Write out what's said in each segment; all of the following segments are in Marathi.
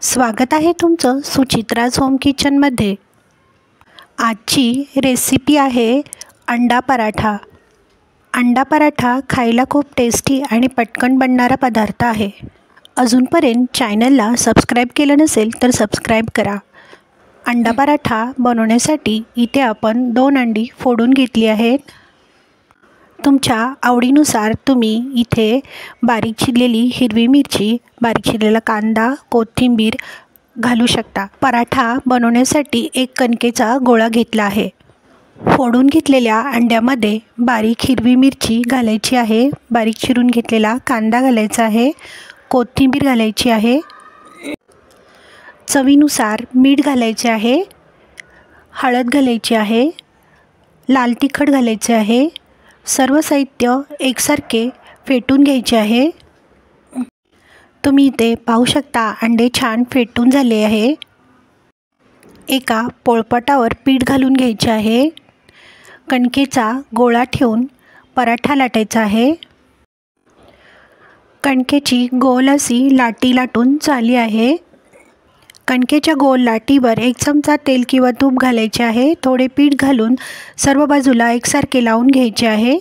स्वागत आहे तुमचं सुचित्राज होम किचनमध्ये। आजची रेसिपी आहे अंडा पराठा। अंडा पराठा खायला खूप टेस्टी आणि पटकन बनणारा पदार्थ आहे। अजूनपर्यंत चॅनलला सबस्क्राईब केलं नसेल तर सबस्क्राईब करा। अंडा पराठा बनवण्यासाठी इथे आपण 2 अंडी फोडून घेतली आहेत। तुमच्या आवडीनुसार तुम्ही इथे बारीक चिरलेली हिरवी मिरची, बारीक चिरलेला कांदा, कोथिंबीर घालू शकता। पराठा बनवण्यासाठी एक कणकेचा गोळा घेतला आहे। फोडून घेतलेल्या अंड्यामध्ये बारीक हिरवी मिरची घालायची आहे, बारीक चिरून घेतलेला कांदा घालायचा आहे, कोथिंबीर घालायची आहे, चवीनुसार मीठ घालायचे आहे, हळद घालायची आहे, लाल तिखट घालायचे आहे। सर्व साहित्य एकसारखे फेटून घ्यायचे आहे। तुम्ही इथे पाहू शकता अंडे छान फेटून झाले आहे। एका पोळपाटावर पीठ घालून घ्यायचे आहे। कणकेचा गोळा ठेवून पराठा लाटायचा आहे। कणकेची गोल अशी लाटी लाटून झाली आहे। कणकेच्या गोल लाटीवर 1 चमचा तेल किंवा तूप घालायचे आहे। थोडे पीठ घालून सर्व बाजूला एकसारखे लावून घ्यायचे आहे।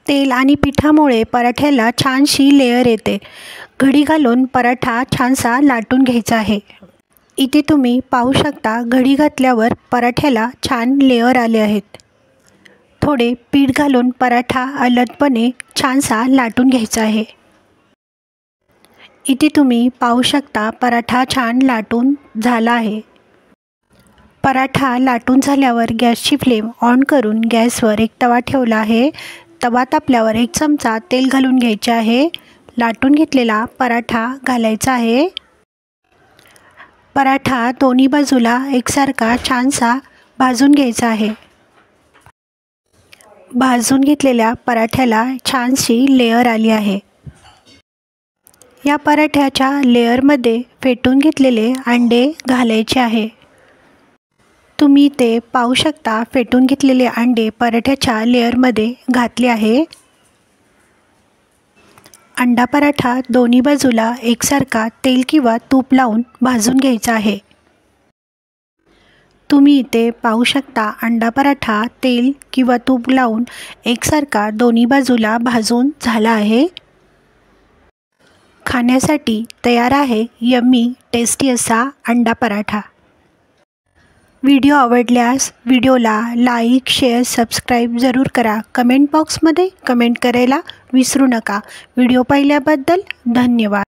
तेल आणि पिठामुळे पराठ्याला छानशी लेयर येते। घडी घालून पराठा छानसा लाटून घ्यायचा आहे। इथे तुम्ही पाहू शकता घडी घातल्यावर पराठ्याला छान लेयर आले आहेत। थोडे पीठ घालून पराठा अलगदपणे छानसा लाटून घ्यायचा आहे। इथे तुम्ही पाहू शकता पराठा छान लाटून झाला आहे। पराठा लाटून झाल्यावर गॅसची फ्लेम ऑन करून गॅसवर एक तवा ठेवला आहे। तवा तापल्यावर 1 चमचा तेल घालून घ्यायचे आहे। लाटून घेतलेला पराठा घालायचा आहे। पराठा दोन्ही बाजूला एकसारखा छानसा भाजून घ्यायचा आहे। भाजून घेतलेल्या पराठ्याला छानशी लेयर आली आहे। या पराठ्याच्या लेयरमध्ये फेटून घेतलेले अंडे घालायचे आहे। तुम्ही ते पाहू शकता फेटून घेतलेले अंडे पराठ्याच्या लेयरमध्ये घातले आहे। अंडा पराठा दोन्ही बाजूला एकसारखा तेल किंवा तूप लावून भाजून घ्यायचा आहे। तुम्ही इथे पाहू शकता अंडा पराठा तेल किंवा तूप लावून एकसारखा दोन्ही बाजूला भाजून झाला आहे। खाण्यासाठी तयार आहे यम्मी टेस्टी असा अंडा पराठा। व्हिडिओ आवडल्यास व्हिडिओला लाईक, शेअर, सबस्क्राईब जरूर करा। कमेंट बॉक्समध्ये कमेंट करायला विसरू नका। व्हिडिओ पाहिल्याबद्दल धन्यवाद।